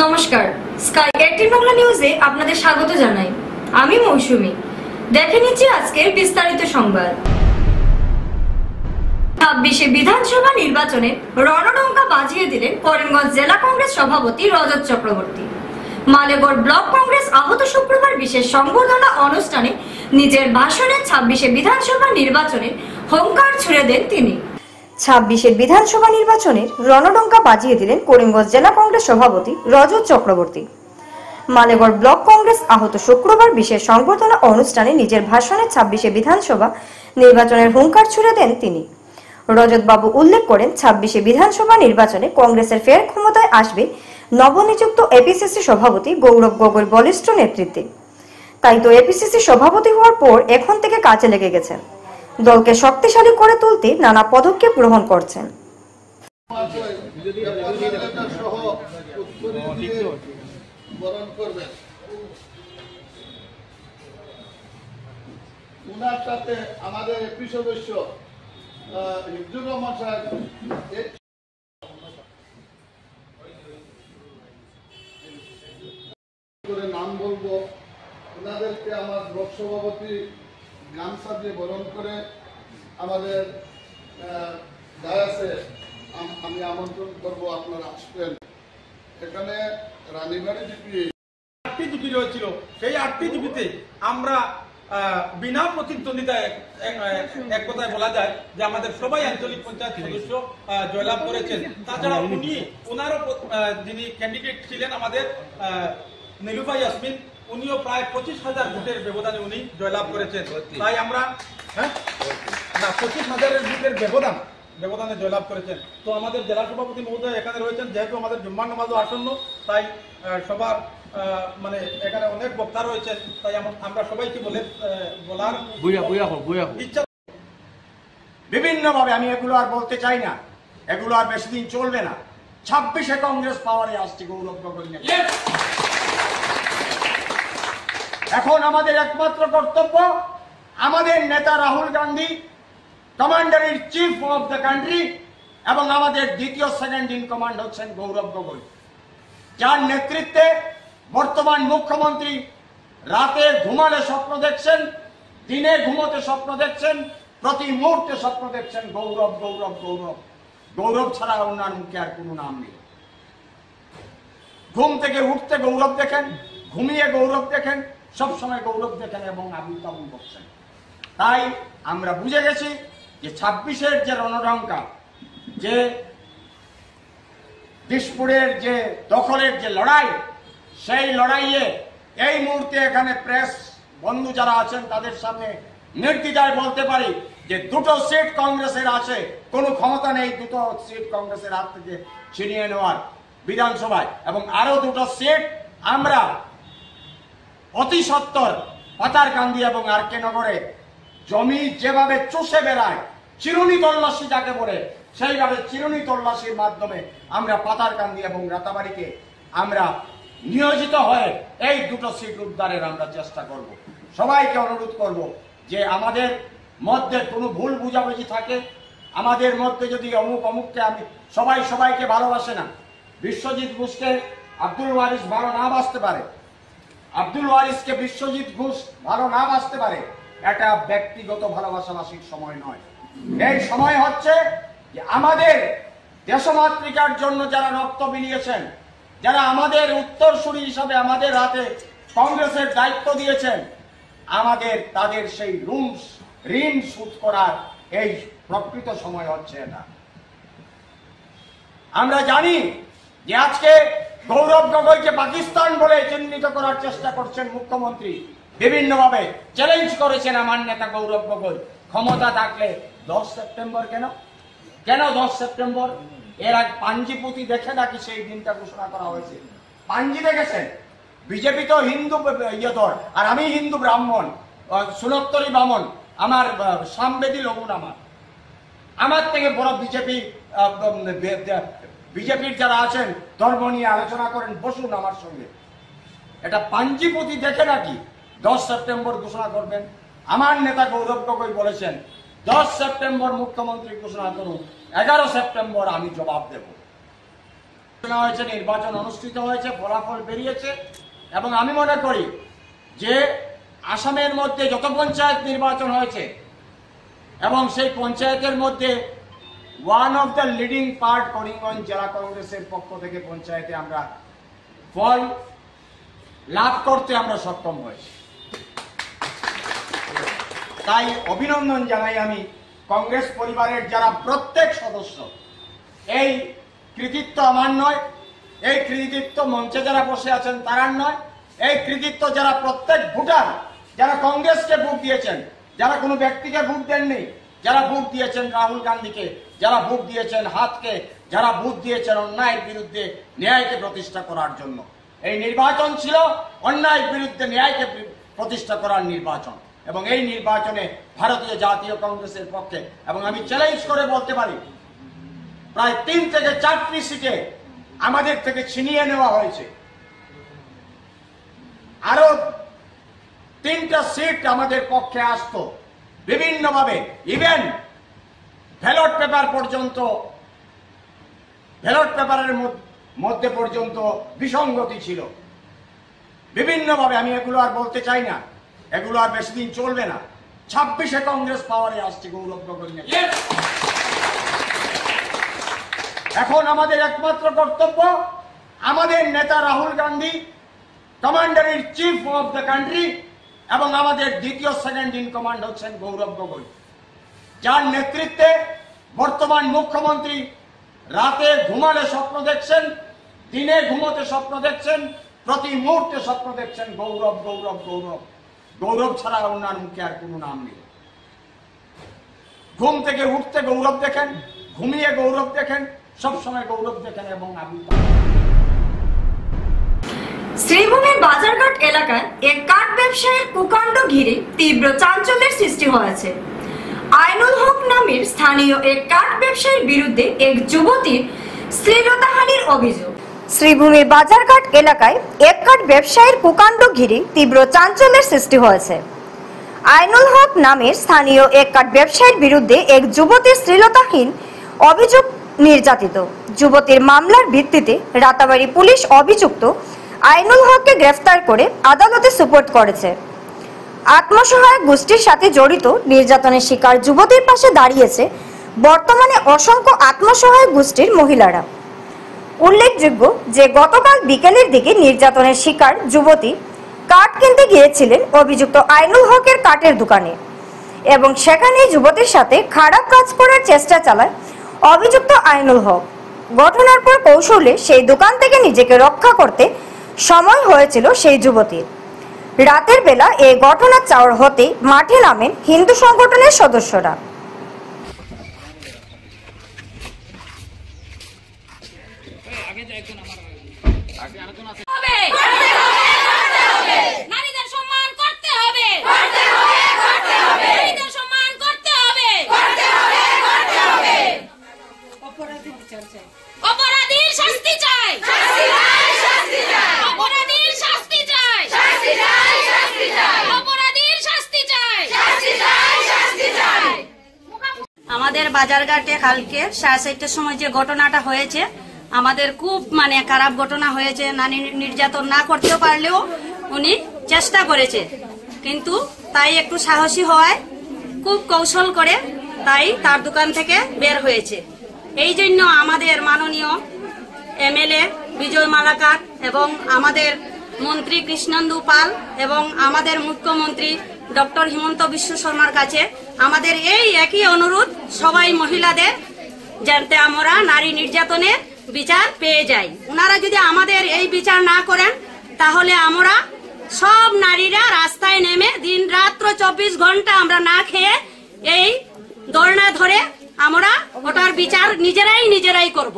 নমস্কার, স্কাই 18 বাংলা নিউজে আপনাদের স্বাগত জানাই। আমি মৌসুমী। দেখে নিচ্ছি আজকের বিস্তারিত সংবাদ। 26শে বিধানসভা নির্বাচনে রণডঙ্কা বাজিয়ে দিলেন করিমগঞ্জ জেলা কংগ্রেস সভাপতি রজত চক্রবর্তী। মালেগড় ব্লক কংগ্রেস আহত শুক্রবার বিশেষ সংবর্ধনা অনুষ্ঠানে নিজের ভাষণে 26শে বিধানসভা নির্বাচনে হুঙ্কার ছুড়ে দেন তিনি। 26শে বিধানসভা নির্বাচনের রণডঙ্কা বাজিয়ে দিলেন করিমগঞ্জ জেলা কংগ্রেস সভাপতি রজত চক্রবর্তী। মালেগড় ব্লক কংগ্রেস আহত শুক্রবার বিশেষ সংবর্ধনা অনুষ্ঠানে নিজের ভাষণে 26শে বিধানসভা নির্বাচনের হুঙ্কার ছুড়ে দেন তিনি। রজত বাবু উল্লেখ করেন, 26শে বিধানসভা নির্বাচনে কংগ্রেসের ফের ক্ষমতায় আসবে নবনিযুক্ত এপিসিসি সভাপতি গৌরব গগৈর বলিষ্ঠ নেতৃত্বে। তাই তো এপিসিসি সভাপতি হওয়ার পর এখন থেকে কাজে লেগে গেছেন। দলকে শক্তিশালী করে তুলতে নানা পদক্ষেপ গ্রহণ করছেন। উনার সাথে আমাদের এপি সদস্য হিফজুর রহমান সাহেব করে নাম বলবো, ওনাদেরকে আমার ব্লক সভাপতি গামছা দিয়ে বরণ করে আমাদের ডায়াসে আমি আমন্ত্রণ করবো, আপনারা আসবেন। এখানে রানীবাড়ি জিপি 8টি জিপি রয়েছিল, সেই 8টি জিপিতে আমরা বিনা প্রতিদ্বন্দ্বিতায় এক কথায় বলা যায় যে আমাদের সবাই আঞ্চলিক পঞ্চায়েত সদস্য জয়লাভ করেছেন। তাছাড়া ওনারও যিনি ক্যান্ডিডেট ছিলেন আমাদের নীলুফা ইয়াসমিন, উনিও প্রায় 25,000 ভোটের ব্যবধানে উনি জয়লাভ করেছেন। তাই আমরা 25,000 ভোটের ব্যবধানে জয়লাভ করেছেন। তো আমাদের জেলা সভাপতি মহোদয় এখানে রয়েছেন, যেহেতু আমাদের জুম্মার নামাজও আসন্ন, তাই সবার মানে এখানে অনেক বক্তা রয়েছেন, তাই আমরা সবাইকে বলার ইচ্ছা। বিভিন্নভাবে আমি এগুলো আর বলতে চাই না, এগুলো আর বেশি দিন চলবে না। 26শে কংগ্রেস পাওয়ারে আসছে গৌরব গগৈ। এখন আমাদের একমাত্র কর্তব্য, আমাদের নেতা Rahul Gandhi, commander in chief of the country, এবং আমাদের দ্বিতীয় সেকেন্ড ইন কমান্ড হচ্ছেন গৌরব গগৈ, যার নেতৃত্বে বর্তমান মুখ্যমন্ত্রী রাতে ঘুমালে স্বপ্ন দেখছেন, দিনে ঘুমোতে স্বপ্ন দেখছেন, প্রতি মুহূর্তে স্বপ্ন দেখছেন গৌরব গৌরব গৌরব। গৌরব ছাড়া ওনার মুখে আর কোনো নাম নেই। ঘুম থেকে উঠতে গৌরব দেখেন, ঘুমিয়ে গৌরব দেখেন, সবসময় গৌরব দেখেন এবং আবুল তাবুল বলছেন। তাই আমরা বুঝে গেছি যে 26-এর যে রণডঙ্কা, যে দিশপুরের যে দখলের যে লড়াই, সেই লড়াইয়ে এই মুহূর্তে এখানে প্রেস বন্ধু যারা আছেন তাদের সামনে নির্দ্বিধায় বলতে পারি যে 2টো সিট কংগ্রেসের আছে, কোনো ক্ষমতা নেই 2টো সিট কংগ্রেসের হাত থেকে ছিনিয়ে নেওয়ার বিধানসভায়, এবং আরো 2টো সিট আমরা অতি সত্বর পাতারকান্দি এবং আরকে নগরে জমি যেভাবে চষে বেড়ায়, চিরুনি তল্লাশি যাকে বলে, সেইভাবে চিরুনি তল্লাশির মাধ্যমে আমরা পাতারকান্দি এবং রাতাবাড়িকে আমরা নিয়োজিত হয়ে এই 2টো সিট উদ্ধারের আমরা চেষ্টা করব। সবাইকে অনুরোধ করব যে আমাদের মধ্যে কোনো ভুল বুঝাবুঝি থাকে, আমাদের মধ্যে যদি অমুককে আমি সবাইকে ভালোবাসে না, বিশ্বজিৎ ঘোষকে আব্দুল ওয়ারিস ভালো না বাসতে পারে, আব্দুল ওয়ারিসকে বিশ্বজিৎ ঘোষ ভালো না বাসতে পারে, এটা ব্যক্তিগত ভালোবাসাবাসীর সময় নয়। এই সময় হচ্ছে যে আমাদের দেশমাতৃকার জন্য যারা রক্ত বিলিয়েছেন, যারা আমাদের উত্তরসূরি হিসাবে আমাদের হাতে কংগ্রেসের দায়িত্ব দিয়েছেন, আমাদের তাদের সেই ঋণ শোধ করার এই প্রকৃত সময় হচ্ছে এটা। আমরা জানি যে আজকে গৌরব গগৈকে পাকিস্তান বলে চিহ্নিত করার চেষ্টা করছেন মুখ্যমন্ত্রী, বিভিন্নভাবে চ্যালেঞ্জ করেছেন আমার নেতা গৌরব গগৈ। ক্ষমতা থাকলে 10 সেপ্টেম্বর কেন 10 সেপ্টেম্বর? এর আগে পাঞ্জিপুতি দেখে নাকি সেই দিনটা ঘোষণা করা হয়েছে? পাঞ্জি দেখেছেন? বিজেপি তো হিন্দু দল, আর আমি হিন্দু ব্রাহ্মণ, সুনোত্তরী ব্রাহ্মণ, আমার সামবেদী লগুন, আমার থেকে বড় বিজেপির যারা আছেন ধর্ম নিয়ে আলোচনা করেন, বসুন আমার সঙ্গে। এটা পাঞ্জিপুতি দেখে নাকি 10 সেপ্টেম্বর ঘোষণা করবেন? আমার নেতা গৌরব গগৈ বলেছেন 10 সেপ্টেম্বর মুখ্যমন্ত্রী ঘোষণা করুন, 11 সেপ্টেম্বর আমি জবাব দেব। হয়েছে, নির্বাচন অনুষ্ঠিত হয়েছে, ফলাফল বেরিয়েছে এবং আমি মনে করি যে আসামের মধ্যে যত পঞ্চায়েত নির্বাচন হয়েছে এবং সেই পঞ্চায়েতের মধ্যে one of the leading part Karimganj জেলা কংগ্রেসের পক্ষ থেকে পঞ্চায়েতে আমরা ফল লাভ করতে আমরা সক্ষম হয়েছি। তাই অভিনন্দন জানাই আমি কংগ্রেস পরিবারের যারা প্রত্যেক সদস্য। এই কৃতিত্ব আমার নয়, এই কৃতিত্ব মঞ্চে যারা বসে আছেন তারার নয়, এই কৃতিত্ব যারা প্রত্যেক ভোটার, যারা কংগ্রেসকে ভোট দিয়েছেন, যারা কোনো ব্যক্তিকে ভোট দেননি, যারা ভোট দিয়েছেন রাহুল গান্ধীকে, যারা ভোট দিয়েছেন হাতকে, যারা ভোট দিয়েছেন অন্যায়ের বিরুদ্ধে ন্যায়কে প্রতিষ্ঠা করার জন্য। এই নির্বাচন ছিল অন্যায়ের বিরুদ্ধে ন্যায়কে প্রতিষ্ঠা করার নির্বাচন এবং এই নির্বাচনে ভারতীয় জাতীয় কংগ্রেসের পক্ষে এবং আমি চ্যালেঞ্জ করে বলতে পারি প্রায় 3 থেকে 4টি সিটে আমাদের থেকে ছিনিয়ে নেওয়া হয়েছে। আরো 3টা সিট আমাদের পক্ষে আসতো বিভিন্নভাবে, ইভেন ব্যালট পেপার পর্যন্ত, ব্যালট পেপারের মধ্যে পর্যন্ত বিসঙ্গতি ছিল বিভিন্নভাবে। আমি এগুলো আর বলতে চাই না, এগুলো আর বেশি দিন চলবে না। 26-এ কংগ্রেস পাওয়ারে আসছে গৌরব গগৈ। এখন আমাদের একমাত্র কর্তব্য, আমাদের নেতা Rahul Gandhi, commander in chief of the country, এবং আমাদের দ্বিতীয় সেকেন্ড ইন কমান্ড হচ্ছেন গৌরব গগৈ, যার নেতৃত্বে বর্তমান মুখ্যমন্ত্রী রাতে ঘুমালে স্বপ্ন দেখছেন, দিনে ঘুমোতে স্বপ্ন দেখছেন, প্রতি মুহূর্তে স্বপ্ন দেখছেন গৌরব গৌরব গৌরব। গৌরব ছাড়া ওনার মুখে আর কোনো নাম নেই। ঘুম থেকে উঠতে গৌরব দেখেন, ঘুমিয়ে গৌরব দেখেন, সবসময় গৌরব দেখেন। এবং আমি শ্রীভূমির বাজারঘাট এলাকায় এক কাঠ ব্যবসায়ীর কুকাণ্ড ঘিরে তীব্র চাঞ্চল্যের সৃষ্টি হয়েছে। আইনুল হক নামের স্থানীয় এক কাঠ ব্যবসায়ীর বিরুদ্ধে এক যুবতীর শ্লীলতাহানির অভিযোগ। শ্রীভূমির বাজারঘাট এলাকায় এক কাঠ ব্যবসায়ীর কুকাণ্ড ঘিরে তীব্র চাঞ্চল্যের সৃষ্টি হয়েছে। আইনুল হক নামের স্থানীয় এক কাঠ ব্যবসায়ীর বিরুদ্ধে এক যুবতীর শ্লীলতাহীন অভিযোগ নির্যাতিত। যুবতীর মামলার ভিত্তিতে রাতাবাড়ী পুলিশ অভিযুক্ত আইনুল হককে গ্রেফতার করে আদালতে সুপোর্ট করেছে। আত্মসহায়ক গোষ্ঠীর সাথে জড়িত নির্যাতনের শিকার যুবতীর পাশে দাঁড়িয়েছে বর্তমানে অসংখ্য আত্মসহায়ক গোষ্ঠীর মহিলারা। উল্লেখযোগ্য যে গতকাল বিকেলের দিকে নির্যাতনের শিকার যুবতী কাঠ কিনতে গিয়েছিলেন অভিযুক্ত আইনুল হকের কাঠের দোকানে এবং সেখানে যুবতীর সাথে খারাপ কাজ করার চেষ্টা চালায় অভিযুক্ত আইনুল হক। ঘটনার পর কৌশলে সেই দোকান থেকে নিজেকে রক্ষা করতে সময় হয়েছিল সেই যুবতীর। রাতের বেলা এই ঘটনার চাওয়ার হতে মাঠে নামেন হিন্দু সংগঠনের সদস্যরা। নারীদের সম্মান করতে হবে, সম্মান করতে হবে, অপরাধীর শাস্তি চাই, অপরাধীর শাস্তি চাই, অপরাধীর শাস্তি চাই। আমাদের বাজারঘাটে কালকে 4:30টার সময় যে ঘটনাটা হয়েছে, আমাদের খুব খারাপ ঘটনা হয়েছে। নারী নির্যাতন না করতে পারলেও উনি চেষ্টা করেছে, কিন্তু তাই একটু সাহসী হওয়ায় খুব কৌশল করে তাই তার দোকান থেকে বের হয়েছে। এই জন্য আমাদের মাননীয় এমএলএ বিজয় মালাকার এবং আমাদের মন্ত্রী কৃষ্ণেন্দু পাল এবং আমাদের মুখ্যমন্ত্রী ডক্টর হিমন্ত বিশ্ব শর্মার কাছে আমাদের এই একই অনুরোধ, সবাই মহিলাদের যাতে আমরা নারী নির্যাতনের বিচার পেয়ে যাই। ওনারা যদি আমাদের এই বিচার না করেন তাহলে আমরা সব নারীরা রাস্তায় নেমে দিন রাত্র 24 ঘন্টা আমরা না খেয়ে এই ধর্ণা ধরে আমরা ওটার বিচার নিজেরাই করব।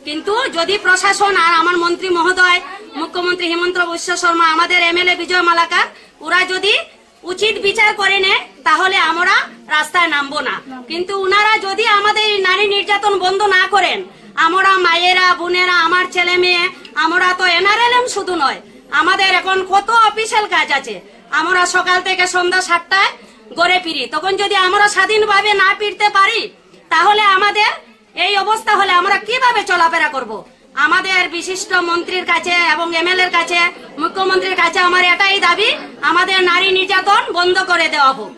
কিন্তু যদি প্রশাসন আর আমার মন্ত্রী মহোদয় মুখ্যমন্ত্রী হিমন্ত বিশ্ব শর্মা, আমাদের এমএলএ বিজয় মালাকার, ওরা যদি উচিত বিচার করে নেয় তাহলে আমরা রাস্তায় নামবো না। কিন্তু উনারা যদি আমাদের নারী নির্যাতন বন্ধ না করেন, আমরা মায়েরা বোনেরা, আমার ছেলে মেয়ে, আমরা তো এনআরএলএম শুধু নয়, আমাদের এখন কত অফিসিয়াল কাজ আছে। আমরা সকাল থেকে সন্ধ্যা 7টায় ঘরে ফিরি, তখন যদি আমরা স্বাধীনভাবে না ফিরতে পারি তাহলে আমাদের এই অবস্থা হলে আমরা কিভাবে চলাফেরা করব? আমাদের বিশিষ্ট মন্ত্রীর কাছে এবং এমএলএর কাছে, মুখ্যমন্ত্রীর কাছে আমার এটাই দাবি, আমাদের নারী নির্যাতন বন্ধ করে দেওয়া হোক।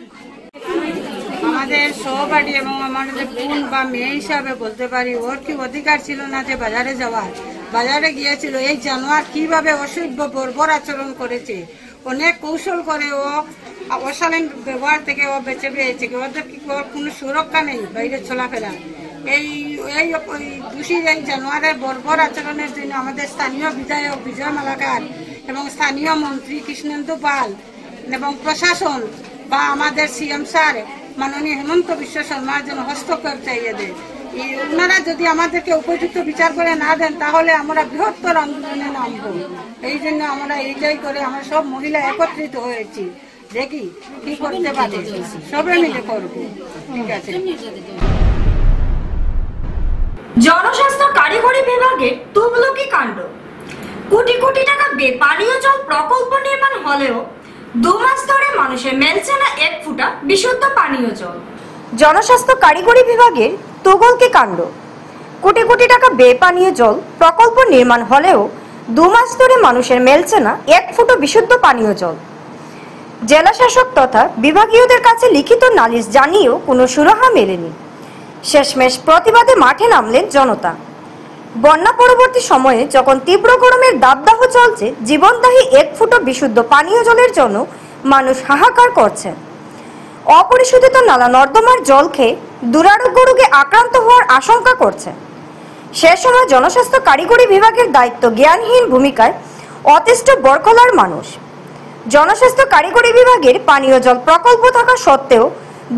আমাদের সহপাঠী এবং আমাদের বোন বা মেয়ে হিসাবে বলতে পারি, ওর কি অধিকার ছিল না যে বাজারে যাওয়ার? বাজারে গিয়েছিল, এই জানোয়ার কিভাবে অসভ্য বর্বর আচরণ করেছে, অনেক কৌশল করে ও অশালীন ব্যবহার থেকে ও বেঁচে পেয়েছে। ওদের কি কোনো সুরক্ষা নেই বাইরে চলাফেরা। এই দোষীর এই জানোয়ারের বর্বর আচরণের জন্য আমাদের স্থানীয় বিধায়ক বিজয় মালাকার এবং স্থানীয় মন্ত্রী কৃষ্ণেন্দু পাল এবং প্রশাসন বা আমাদের সিএম স্যার মাননীয় হেমন্ত বিশ্ব শর্মার জন্য হস্তক্ষেপ চাইয়ে দেয়। ওনারা যদি আমাদেরকে উপযুক্ত বিচার করে না দেন তাহলে আমরা বৃহত্তর আন্দোলনে নামব। এই জন্য আমরা এইটাই করে আমরা সব মহিলা একত্রিত হয়েছি, দেখি কি করতে পারে, সবে মিলে করবো। ঠিক আছে। জনস্বাস্থ্য কারিগরি বিভাগের তুগলকি কাণ্ড। কোটি কোটি টাকা পানীয় জল প্রকল্প নির্মাণ হলেও 2 মাস ধরে মানুষের মেলছে না 1 ফুটা বিশুদ্ধ পানীয় জল। জনস্বাস্থ্য কারিগরি বিভাগের তুগলকি কাণ্ড। কোটি কোটি টাকা পানীয় জল প্রকল্প নির্মাণ হলেও 2 মাস ধরে মানুষের মেলছে না 1 ফুটা বিশুদ্ধ পানীয় জল। জেলা শাসক তথা বিভাগীয়দের কাছে লিখিত নালিশ জানিয়েও কোনো সুরাহা মেলেনি। শেষমেশ প্রতিবাদে মাঠে নামলেন জনতা। বন্যা পরবর্তী সময়ে যখন তীব্র গরমের দাবদাহ চলছে, জীবনদায়ী 1 ফুটা বিশুদ্ধ পানীয় জলের জন্য মানুষ হাহাকার করছে। অপরিশোধিত নালা নর্দমার জল খেয়ে দুরারোগ্য রোগে আক্রান্ত হওয়ার আশঙ্কা করছে। সে সময় জনস্বাস্থ্য কারিগরি বিভাগের দায়িত্ব জ্ঞানহীন ভূমিকায় অতিষ্ঠ বরকলার মানুষ। জনস্বাস্থ্য কারিগরি বিভাগের পানীয় জল প্রকল্প থাকা সত্ত্বেও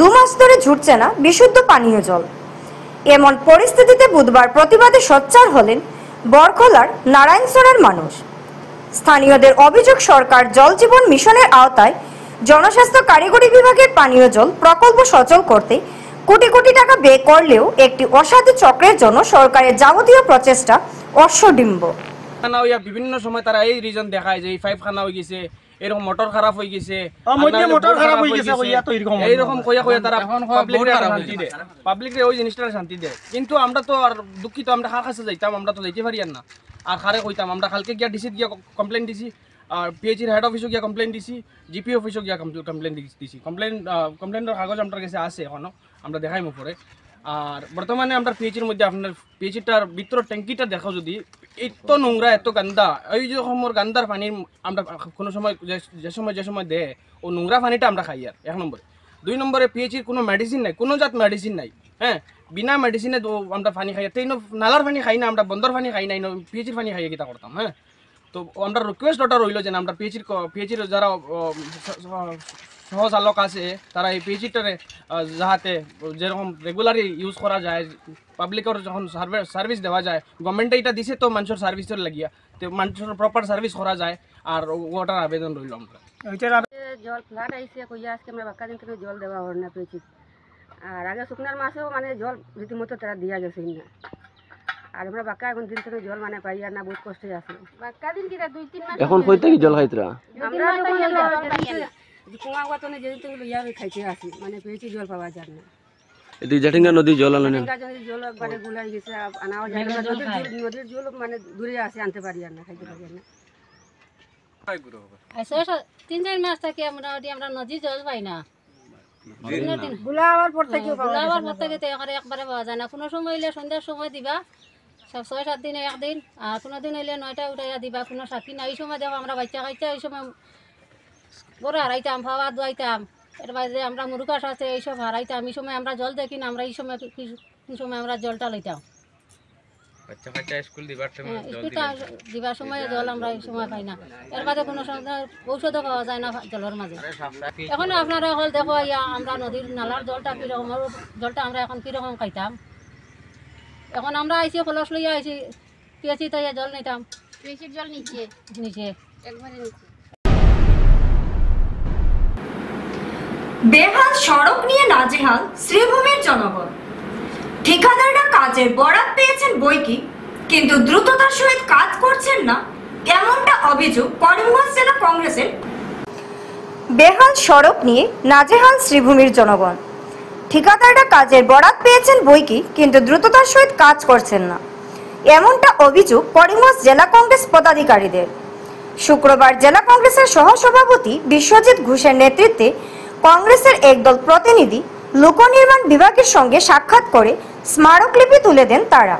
2 মাস ধরে ঝুটছে না বিশুদ্ধ পানীয় জল। এমন পরিস্থিতিতে বুধবার প্রতিবাদে সোচ্চার হলেন বরকলার নারায়ণসরের মানুষ। স্থানীয়দের অভিযোগ, সরকার জল জীবন মিশনের আওতায় জনস্বাস্থ্য কারিগরি বিভাগের পানীয় জল প্রকল্প সচল করতে কোটি কোটি টাকা ব্যয় করলেও একটি অসাধু চক্রের জন্য সরকারের যাবতীয় প্রচেষ্টা অশ্বডিম্ব। বিভিন্ন সময় তারা এই রিজন দেখায় যে এই পাইপ খানা হয়ে গেছে, এরকম মোটর খারাপ হয়ে গেছে, এইরকম কইয়া কইয়া তারা পাবলিকরে ওই জিনিসটা শান্তি দেয়। কিন্তু আমরা তো আর দুঃখিত, আমরা কার কাছে যাইতাম? আমরা তো যাইতে পারি না। আর খারে কইতাম, আমরা কালকে গিয়া ডিসিত গিয়া কমপ্লেন দিছি, আর পিএইচির হেড অফিসে গিয়া কমপ্লেন দিছি, জিপি অফিসে গিয়া কমপ্লেন দিছি। কমপ্লেনের কাগজ আমার কাছে আছে এখনো, আমরা দেখাইম পরে। আর বর্তমানে আমরা পিএইচির মধ্যে আপনার পিএইচিটার ভিতর ট্যাঙ্কিটা দেখো, যদি এত নোংরা এত গান্দা, এই যে সময় গান্দার পানি আমরা কোনো সময় যে সময় দেয় ও নোংরা পানিটা আমরা খাই। আর 1 নম্বরে। 2 নম্বরে পিএইচির কোনো মেডিসিন নাই, কোনো জাত মেডিসিন নাই। হ্যাঁ, বিনা মেডিসিনে আমরা পানি খাই। তাই নালার পানি খাই না, আমরা বন্দর পানি খাই নাই, পিএইচির পানি খাইয়ে কিতা করতাম। হ্যাঁ, তো আমরা রিকোয়েস্ট ওটা রইল যে আমরা পিএইচির যারা সহচালক আছে তারা এই পিএইচিটারে যাহাতে যেরকম রেগুলারলি ইউজ করা যায়, পাবলিকের যখন সার্ভিস দেওয়া যায়, গভর্নমেন্টে এটা দিছে তো মানুষের সার্ভিসের লাগিয়া, তো মানুষের প্রপার সার্ভিস করা যায়। আর ওটার আবেদন রইল আমরা। জল ফ্লাড আইসে কইয়া আজকে আমরা বাক্কা দিন থেকে জল দেওয়া হয় না পেয়েছি। আর আগে শুকনার মাসেও মানে জল রীতিমতো তারা দিয়া গেছে না। আর আমরা বাক্কা এখন দিন থেকে জল মানে পাই আর না, বহুত কষ্টে আছে। বাক্কা দিন কিরা 2-3 মাস এখন কই থেকে জল খাইতরা? আমরা কুয়া ওয়াতনে যেদিন থেকে লইয়া খাইতে আসি, মানে পেয়েছি জল পাওয়া যায় না। এদি জাটিঙ্গা নদী জল আলো না, জল একবারে গুলাই গেছে, আনাও যায় না। নদীর জল মানে দূরে আছে, আনতে পারি আর না, খাইতে পারি আর না। 3-4 মাস থেকে আমরা নদীর জল পাই না। গুলাবার পর থেকে একবারে পাওয়া যায় না। কোনো সময় হইলে সন্ধ্যার সময় দিবা, 6-7 দিনে একদিন। আর কোনো দিন হইলে 9টা উঠাইয়া দিবা, কোনো সাক্ষী না। এই সময় দেখো আমরা বাচ্চা খাইতে, এই সময় বড় হারাইতাম, খাওয়া দোয়াইতাম। এর বাইরে আমরা মুরুকাশ আছে, এইসব হারাইতাম। এই সময় আমরা জল দেখি না, আমরা এই সময় সময় আমরা জলটা লইতাম। স্কুল দিবার সময় জল আমরা এই সময় পাই না। এর বাদে কোনো ঔষধও পাওয়া যায় না জলের মাঝে। এখন আপনারা হল দেখো, আমরা নদীর নালার জলটা কিরকম, জলটা আমরা এখন কিরকম খাইতাম। এখন আমরা আইসি কলস লইয়া আইসি, পিয়াছি তাই জল নিতাম। পিয়াছির জল নিচে একবারে নিচে। বেহাল সড়ক নিয়ে নাজেহাল শ্রীভূমির জনগণ। ঠিকাদাররা কাজের বরাত পেয়েছেন বইকি, কিন্তু দ্রুততার সহিত কাজ করছেন না, এমনটা অভিযোগ করিমগঞ্জ জেলা কংগ্রেসের। বেহাল সড়ক নিয়ে নাজেহাল শ্রীভূমির জনগণ। ঠিকাদাররা কাজের বরাত পেয়েছেন বইকি, কিন্তু দ্রুততার সহিত কাজ করছেন না, এমনটা অভিযোগ করিমগঞ্জ জেলা কংগ্রেস পদাধিকারীদের। শুক্রবার জেলা কংগ্রেসের সহসভাপতি বিশ্বজিৎ ঘোষের নেতৃত্বে কংগ্রেসের একদল প্রতিনিধি লোকনির্মাণ বিভাগের সঙ্গে সাক্ষাৎ করে স্মারকলিপি তুলে দেন তারা।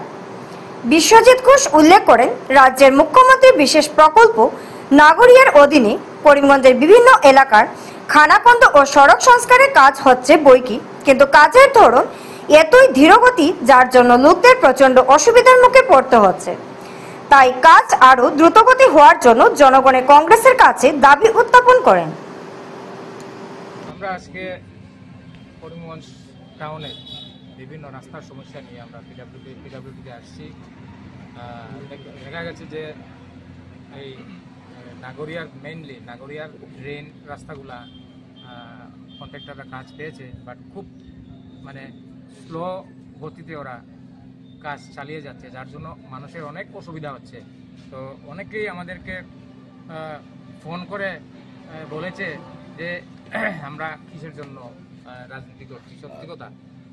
বিশ্বজিৎ ঘোষ উল্লেখ করেন, রাজ্যের মুখ্যমন্ত্রীর বিশেষ প্রকল্প নাগরিয়ার অধীনে করিমগঞ্জের বিভিন্ন এলাকার খানাখন্দ ও সড়ক সংস্কারের কাজ হচ্ছে বৈকি, কিন্তু কাজের ধরন এতই ধীরগতি যার জন্য লোকদের প্রচন্ড অসুবিধার মুখে পড়তে হচ্ছে। তাই কাজ আরো দ্রুতগতি হওয়ার জন্য জনগণের কংগ্রেসের কাছে দাবি উত্থাপন করেন। আমরা আজকে করিমগঞ্জ টাউনে বিভিন্ন রাস্তার সমস্যা নিয়ে আমরা পিডব্লিউডিতে আসছি। দেখা গেছে যে এই নাগরিয়ার মেইনলি নাগরিয়ার ড্রেন রাস্তাগুলা কন্ট্রাক্টররা কাজ পেয়েছে, বাট খুব মানে স্লো গতিতে ওরা কাজ চালিয়ে যাচ্ছে, যার জন্য মানুষের অনেক অসুবিধা হচ্ছে। তো অনেকেই আমাদেরকে ফোন করে বলেছে যে আমরা কিসের জন্য রাজনীতি করছি। সত্যি কথা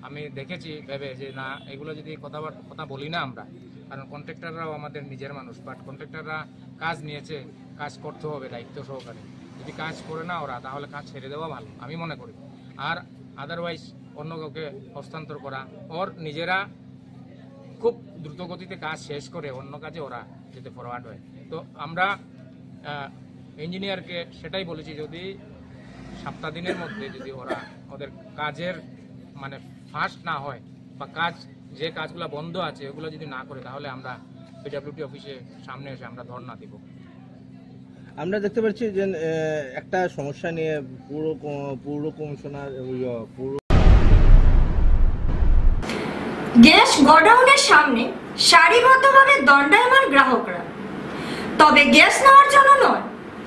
আমি দেখেছি ভেবে যে না, এগুলো যদি কথা বলি না আমরা, কারণ কন্ট্রাক্টররাও আমাদের নিজের মানুষ, বাট কন্ট্রাক্টররা কাজ নিয়েছে, কাজ করতে হবে দায়িত্ব সহকারে। যদি কাজ করে না ওরা, তাহলে কাজ ছেড়ে দেওয়া ভালো আমি মনে করি। আর আদারওয়াইজ অন্য কাউকে হস্তান্তর করা, ওর নিজেরা খুব দ্রুতগতিতে কাজ শেষ করে অন্য কাজে ওরা যাতে ফরওয়ার্ড হয়। তো আমরা ইঞ্জিনিয়ারকে সেটাই বলেছি, যদি সপ্তাহ দিনের মধ্যে যদি ওরা ওদের কাজের মানে ফাস্ট না হয় বা যে কাজগুলো বন্ধ আছে ওগুলো যদি না করে, তাহলে আমরা পিডব্লিউডি অফিসে সামনে এসে আমরা ধর্ণা দিব। আমরা দেখতে পাচ্ছি যে একটা সমস্যা নিয়ে পৌর কমিশনার গ্যাস গোডাউনের সামনে সারিবদ্ধভাবে দণ্ডায়মান গ্রাহকরা, তবে গ্যাস নেওয়ার জন্য নয়,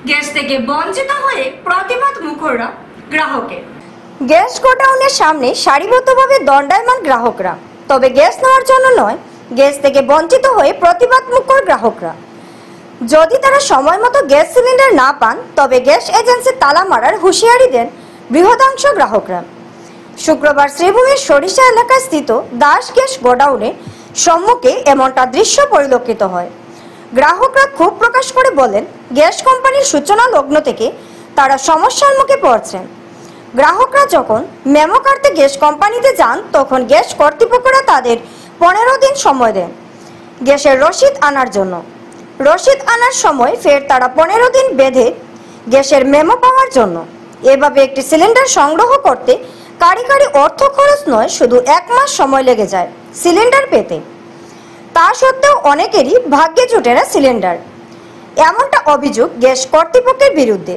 গ্যাস থেকে বঞ্চিত হয়ে প্রতিবাদ মুখরা গ্রাহকের। গ্যাস গোডাউনের সামনে সারিবদ্ধভাবে দণ্ডায়মান গ্রাহকরা, তবে গ্যাস নেওয়ার জন্য নয়, গ্যাস থেকে বঞ্চিত হয়ে প্রতিবাদ মুখর গ্রাহকরা। যদি তারা সময় মতো গ্যাস সিলিন্ডার না পান, তবে গ্যাস এজেন্সি তালা মারার হুঁশিয়ারি দেন বৃহদাংশ গ্রাহকরা। শুক্রবার শ্রীভূমির সরিষা এলাকায় স্থিত দাস গ্যাস গোডাউনের সম্মুখে এমনটা দৃশ্য পরিলক্ষিত হয়। গ্রাহকরা ক্ষোভ প্রকাশ করে বলেন, গ্যাস কোম্পানির সূচনা লগ্ন থেকে তারা সমস্যার মুখে পড়ছেন। গ্রাহকরা যখন মেমো কাটতে গ্যাস কোম্পানিতে যান, তখন গ্যাস কর্তৃপক্ষরা তাদের 15 দিন সময় দেন গ্যাসের রসিদ আনার জন্য। রসিদ আনার সময় ফের তারা 15 দিন বেঁধে গ্যাসের মেমো পাওয়ার জন্য। এভাবে একটি সিলিন্ডার সংগ্রহ করতে কারিগরি অর্থ খরচ নয়, শুধু 1 মাস সময় লেগে যায় সিলিন্ডার পেতে। তা সত্ত্বেও অনেকেরই ভাগ্যে জুটে না সিলিন্ডার, এমনটা অভিযোগ গ্যাস কর্তৃপক্ষের বিরুদ্ধে।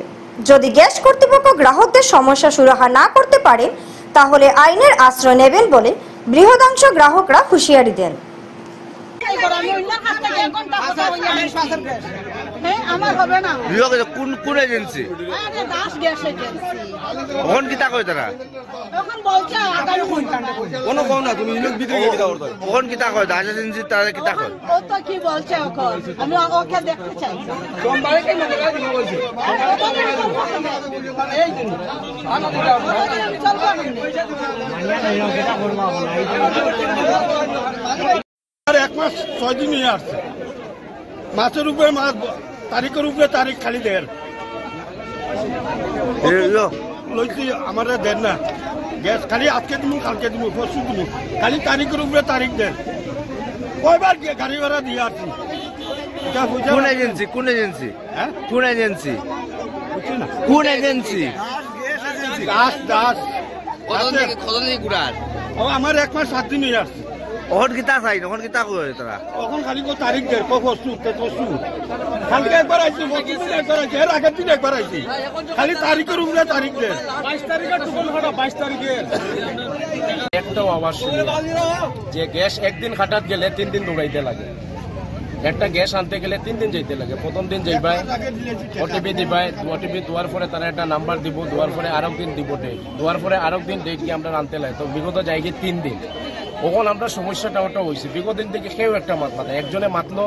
যদি গ্যাস কর্তৃপক্ষ গ্রাহকদের সমস্যা সুরাহা না করতে পারে, তাহলে আইনের আশ্রয় নেবেন বলে বৃহদাংশ গ্রাহকরা হুঁশিয়ারি দেন। আমার হবে না কোন এজেন্সি ওখান কি তাকো তারা এখন বলছে কোন কোন না তুমি ইলেক ভিতরে কি দাও ওখান কি তাকো দাস এজেন্সি তারা কি তাকো ও তো কি বলছে এখন আমি ওকে দেখতে চাই সোমবারে কি মনে করে কি বলছে এই দিন আর 1 মাস 6 দিন হয়ে আসছে, মাসের উপরে মাস, তারিখের উপরে তারিখ খালি দেন লইছি আমার দেন না গ্যাস, খালি আজকে দিব কালকে দিব পরশু দিব, খালি তারিখের উপরে তারিখ দেন। কয়বার গাড়ি ভাড়া দিয়ে আসছি। কোন এজেন্সি কোন এজেন্সি কোন এজেন্সি কোন এজেন্সি দাস দাস গুড়ার আমার 1 মাস 7 দিন হয়ে আসছে। ওখান কিতা চাই ওখান কিতা করে তারা এখন খালি তারিখ দেয় পরশু কালকে একবার আইছি, একবার আইছি, এর আগের দিন একবার আইছি, খালি তারিখের উপরে তারিখ দেয়। 22 তারিখের 22 তারিখের একটাও আওয়াজ শুনি যে গ্যাস একদিন খাটাত গেলে 3 দিন দৌড়াইতে লাগে, একটা গ্যাস আনতে গেলে 3 দিন যাইতে লাগে। প্রথম দিন যাইবাই ওটিপি দিবাই, ওটিপি দেওয়ার পরে তারা একটা নাম্বার দিব, দেওয়ার পরে আরেক দিন দিব ডেট, দেওয়ার পরে আরেক দিন ডেট কি আমরা আনতে লাগে। তো বিগত জায়গায় 3 দিন ওখানে আমরা সমস্যাটা ওটা হয়েছে। বিগত দিন থেকে কেউ একটা মাত মাথা, একজনে মাতলো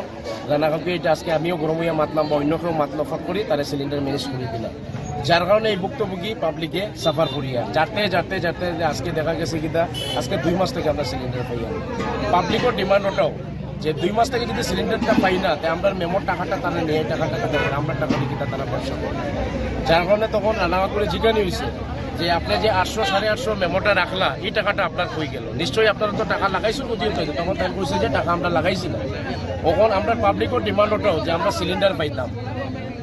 রানা কাউকে, এটা আজকে আমিও গরম হইয়া মাতলাম বা অন্য কেউ মাতলো, ফাঁক করি তারা সিলিন্ডার ম্যানেজ করে দিলাম, যার কারণে এই ভুক্তভোগী পাবলিকে সাফার করিয়া যাতে যাতে যাতে আজকে দেখা গেছে কিনা আজকে 2 মাস থেকে আমরা সিলিন্ডার পাইয়া। পাবলিকের ডিমান্ড ওটাও যে 2 মাস থেকে যদি সিলিন্ডারটা পাই না তাই আমরা মেমোর টাকাটা তারা নিয়ে টাকাটা দেবেন, আমরা টাকা দিকে তারা ব্যবসা করবে। যার কারণে তখন রান্না করে জিজ্ঞানি হয়েছে যে আপনি যে 800 850 মেমোটা রাখলা এই টাকাটা আপনার হয়ে গেল, নিশ্চয়ই আপনারা তো টাকা লাগাইছেন বুঝিয়ে তো। তখন তাই কইছে যে টাকা আমরা লাগাইছি না। তখন আমরা পাবলিকের ডিমান্ড ওটাও যে আমরা সিলিন্ডার পাইতাম।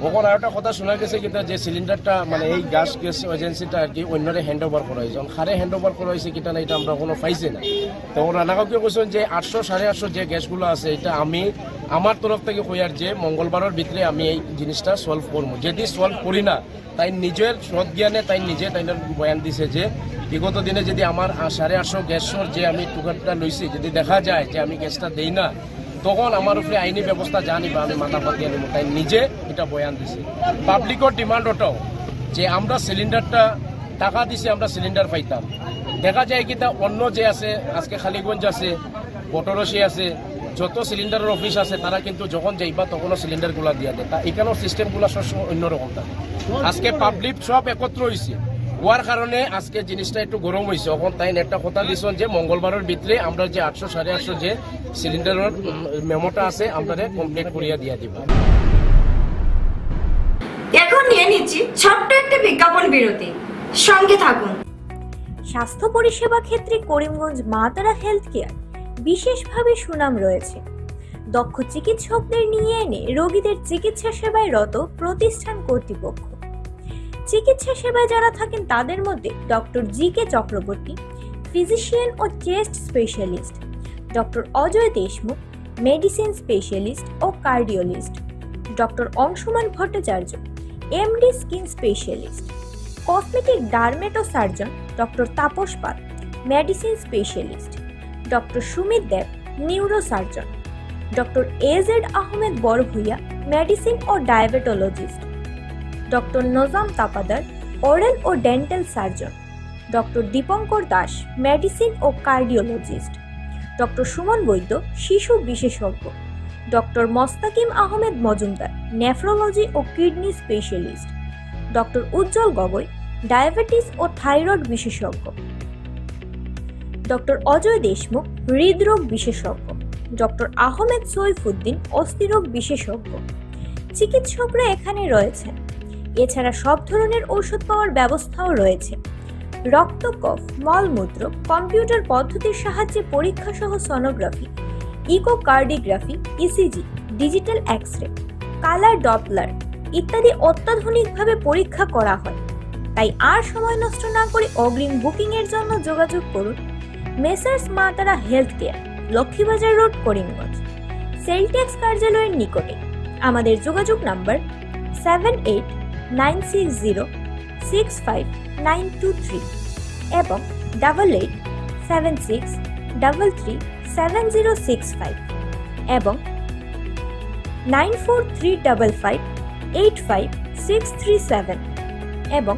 তখন আর একটা কথা শোনা গেছে কিনা যে সিলিন্ডারটা মানে এই গ্যাস এজেন্সিটা আর কি অন্যরে হ্যান্ড ওভার করা হয়েছে, খারে হ্যান্ড ওভার করা হয়েছে কিনা না এটা আমরা কোনো পাইছি না। তখন রানাকাউকে বলছেন যে 800 850 যে গ্যাসগুলো আছে এটা আমি আমার তরফ থেকে কইয়ার যে মঙ্গলবারের ভিতরে আমি এই জিনিসটা সলভ করবো। যদি সলভ করি না তাই নিজের সৎ জ্ঞানে তাই নিজে তাই বয়ান দিছে যে বিগত দিনে যদি আমার 850 গ্যাসের যে আমি টুকারটা লইছি যদি দেখা যায় যে আমি গ্যাসটা দেই না তখন আমার উপরে আইনি ব্যবস্থা জানিবা আমি মাথা পাতিয়ে নেব, তাই নিজে এটা বয়ান দিছে। পাবলিকের ডিমান্ড ওটাও যে আমরা সিলিন্ডারটা টাকা দিছি আমরা সিলিন্ডার পাইতাম। দেখা যায় কি তা অন্য যে আছে আজকে খালিগঞ্জ আছে, বটরসি আছে, যত সিলিন্ডারের অফিস আছে তারা কিন্তু যখন যাইবা তখনও সিলিন্ডারগুলো দিয়ে দেয়। তা এখানেও সিস্টেমগুলো সবসময় অন্যরকম থাকে। আজকে পাবলিক সব একত্র হয়েছে হওয়ার কারণে আজকে জিনিসটা একটু গরম হয়েছে। এখন তাই একটা কথা দিচ্ছেন যে মঙ্গলবারের ভিতরে আমরা যে 800 850 যে সিলিন্ডারের মেমোটা আছে আমরা কমপ্লিট করিয়া দিয়ে দিব। এখন নিয়ে নিচ্ছি ছোট্ট একটি বিজ্ঞাপন বিরতি, সঙ্গে থাকুন। স্বাস্থ্য পরিষেবা ক্ষেত্রে করিমগঞ্জ মা তারা হেলথ কেয়ার বিশেষভাবে সুনাম রয়েছে। দক্ষ চিকিৎসকদের নিয়ে এনে রোগীদের চিকিৎসা সেবায় রত প্রতিষ্ঠান কর্তৃপক্ষ। চিকিৎসা সেবায় যারা থাকেন তাদের মধ্যে ডক্টর জি.কে. চক্রবর্তী, ফিজিশিয়ান ও chest specialist, doctor Ajay Deshmukh, medicine specialist ও cardiologist, doctor Anshuman Bhattacharya, MD skin specialist, cosmetic dermato surgeon doctor Tapas Pal, medicine specialist, doctor Sumit Deb, neuro surgeon, doctor AZ Ahmed Barbhuiya, medicine ও diabetologist, doctor Nazam Tapadar, oral ও dental surgeon, doctor Dipankar Das, medicine ও cardiologist, doctor Suman Baidya, শিশু বিশেষজ্ঞ, doctor Mostakim Ahmed Majumdar, nephrology ও kidney specialist, doctor উজ্জ্বল Gogoi, diabetes ও thyroid বিশেষজ্ঞ, doctor Ajay Deshmukh, হৃদরোগ বিশেষজ্ঞ, doctor Ahmed Saifuddin, অস্থিরোগ বিশেষজ্ঞ। চিকিৎসকরা এখানে রয়েছেন। এছাড়া সব ধরনের ঔষধ পাওয়ার ব্যবস্থাও রয়েছে। রক্ত, কফ, মলমূত্র, কম্পিউটার পদ্ধতির সাহায্যে পরীক্ষা সহ sonography, echocardiography, ECG, digital x-ray, colour Doppler ইত্যাদি অত্যাধুনিকভাবে পরীক্ষা করা হয়। তাই আর সময় নষ্ট না করে অগ্রিম বুকিং এর জন্য যোগাযোগ করুন মেসার্স মা তারা health care, Laxmibazar road, Karimganj, sell tax কার্যালয়ের নিকটে। আমাদের যোগাযোগ নাম্বার 7896065923 এবং 8876337065 এবং 9435585637 এবং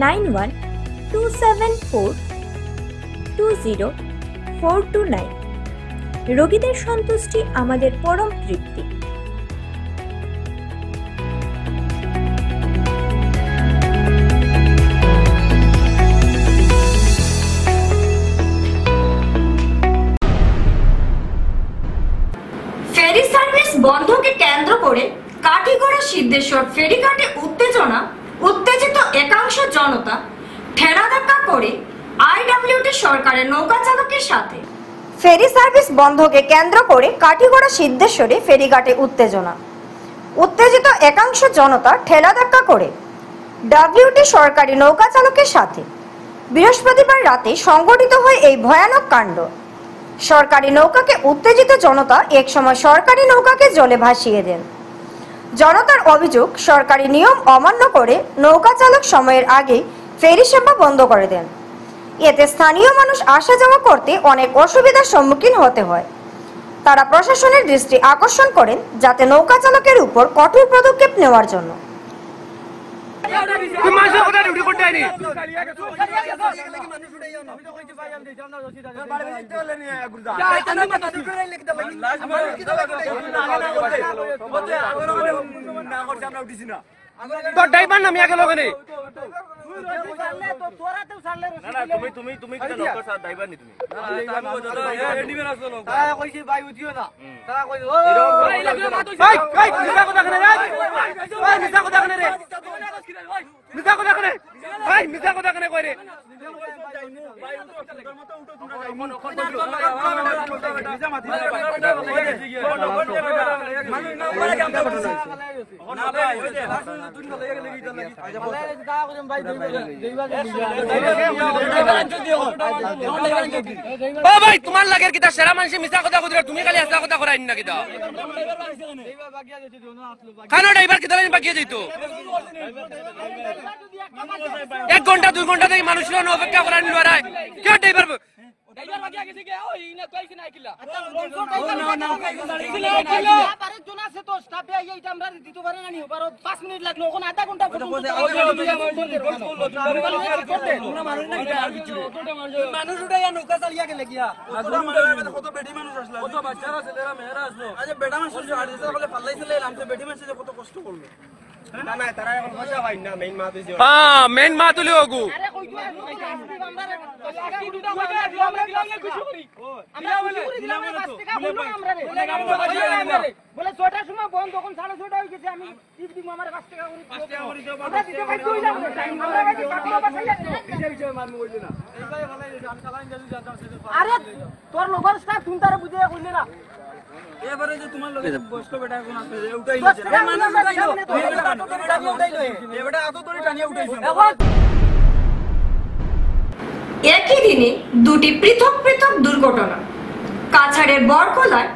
9127420429। রোগীদের সন্তুষ্টি আমাদের পরম তৃপ্তি। ফেরি সার্ভিস বন্ধকে কেন্দ্র করে কাঠিগড়া সিদ্ধেশ্বর ফেরিঘাটে উত্তেজিত একাংশ জনতা ঠেলাধাক্কা করে আইডব্লিউটি সরকারের নৌকা চালকের সাথে। ফেরি সার্ভিস বন্ধকে কেন্দ্র করে কাঠিগড়া সিদ্ধেশ্বরে ফেরিঘাটে উত্তেজিত একাংশ জনতা ঠেলাধাক্কা করে ডব্লিউটি সরকারি নৌকা চালকের সাথে বৃহস্পতিবার রাতে সংঘটিত হয় এই ভয়ানক কাণ্ড। সরকারি নৌকাকে উত্তেজিত জনতা একসময় সরকারি নৌকাকে জলে ভাসিয়ে দেন। জনতার অভিযোগ, সরকারি নিয়ম অমান্য করে নৌকা চালক সময়ের আগে ফেরি সেবা বন্ধ করে দেন। এতে স্থানীয় মানুষ আসা যাওয়া করতে অনেক অসুবিধার সম্মুখীন হতে হয়। তারা প্রশাসনের দৃষ্টি আকর্ষণ করেন যাতে নৌকা চালকের উপর কঠোর পদক্ষেপ নেওয়ার জন্য। ড্রাইভার নামি আগে লগে নেই তুমি কিটা নকর স্যার ড্রাইভার নি তুমি তারা কইছে ভাই উঠিও না তারা কইছে ভাই ভাই মিছা কথা কেন রে ভাই মিছা কথা কেন রে মিছা কথা কেন ভাই মিছা কথা কেন কই রে ভাই তোমার লাগে কিতা সেরা মানুষ মিছা কথা কইরা তুমি খালি হাসা কথা করাই না কিতা কেন ড্রাইভার কিতা বাকিয়ে দিত 1 ঘন্টা 2 ঘন্টা ধরে মানুষরা অপেক্ষা করার নিবারায় কে ড্রাইভার ড্রাইভার বাকিয়ে গেছে কে ওই না কইছ না কিলা আরে জন আছে তো স্টাফে এইটা আমরা দিতে পারে না নি বারো 5 মিনিট লাগলো ওখানে আধা ঘন্টা মানুষ উঠাইয়া নৌকা চালিয়া গেলে গিয়া কত বেডি মানুষ আসলো কত বাচ্চারা ছেলেরা মেয়েরা আসলো আচ্ছা বেডা মানুষ আর দিতে বলে পাল্লাইছিলে আমতে বেডি মানুষ কত কষ্ট করলো না না তারা এখন পয়সা পাই না মেইন মা তুই হ্যাঁ মেইন মা তুই ওগু আরে কই তুই আমরা দিলাম কিছু করি আমরা দিলাম 5 টাকা হলো আমরা রে বলে 6টার সময় বন্ধ তখন 6:30 হয়ে গেছে আমি টিপ দিব আমার 5 টাকা করি 5 টাকা করি দাও আমরা দিতে পাই তুই যাও আমরা কাছে কাটলো বাসাইয়া দিছে বিষয় মারমু কইলি না এইটাই ভালো আমি চালাইন যাই যাও আরে তোর লোকের স্টাফ তুমি তারে বুঝিয়া কইলি না এবারে যে তোমার লগে বসতো বেটা কোন আছে উঠাই নিছে এ মানুষ উঠাইলো বেটা উঠাইলো এ বেটা আতো তোরে টানিয়া উঠাইছো একই দিনে দুটি পৃথক পৃথক দুর্ঘটনা। কাছাড়ের বরকলায়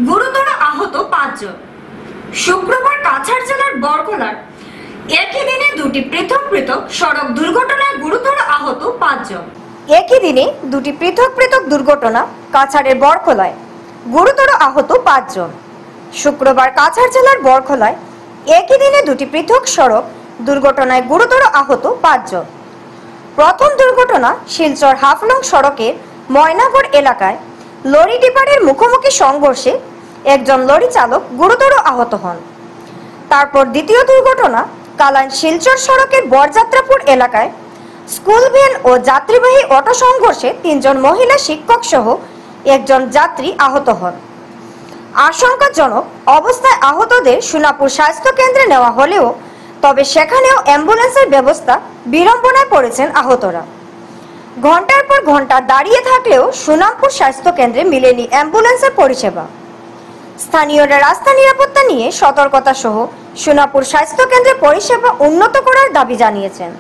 গুরুতর আহত 5 জন। শুক্রবার কাছাড় জেলার বরকলার একই দিনে দুটি পৃথক পৃথক সড়ক দুর্ঘটনায় গুরুতর আহত 5 জন। একই দিনে দুটি পৃথক পৃথক দুর্ঘটনা কাছাড়ের বরকলায় গুরুতর আহত 5 জন। শুক্রবার কাছাড় জেলার বরকলায় একই দিনে দুটি পৃথক সড়ক দুর্ঘটনায় গুরুতর আহত 5 জন। প্রথম দুর্ঘটনা শিলচর হাফলং সড়কের ময়নাগড় এলাকায় লরি ডিপারের মুখোমুখি সংঘর্ষে একজন লরি চালক গুরুতর আহত হন। তারপর দ্বিতীয় দুর্ঘটনা কালাইন শিলচর সড়কের বরযাত্রাপুর এলাকায় স্কুল ভ্যান ও যাত্রীবাহী অটো সংঘর্ষে 3 জন মহিলা শিক্ষক সহ একজন যাত্রী আহত হন। আশঙ্কাজনক অবস্থায় আহতদের সোনাপুর স্বাস্থ্য কেন্দ্রে নেওয়া হলেও তবে সেখানেও অ্যাম্বুলেন্সের ব্যবস্থা বিড়ম্বনায় পড়েছেন আহতরা। ঘন্টার পর ঘন্টা দাঁড়িয়ে থাকলেও সোনামপুর স্বাস্থ্য কেন্দ্রে মিলেনি অ্যাম্বুলেন্সের পরিষেবা। স্থানীয়রা রাস্তা নিরাপত্তা নিয়ে সতর্কতা সহ সোনাপুর স্বাস্থ্য কেন্দ্রে পরিষেবা উন্নত করার দাবি জানিয়েছেন।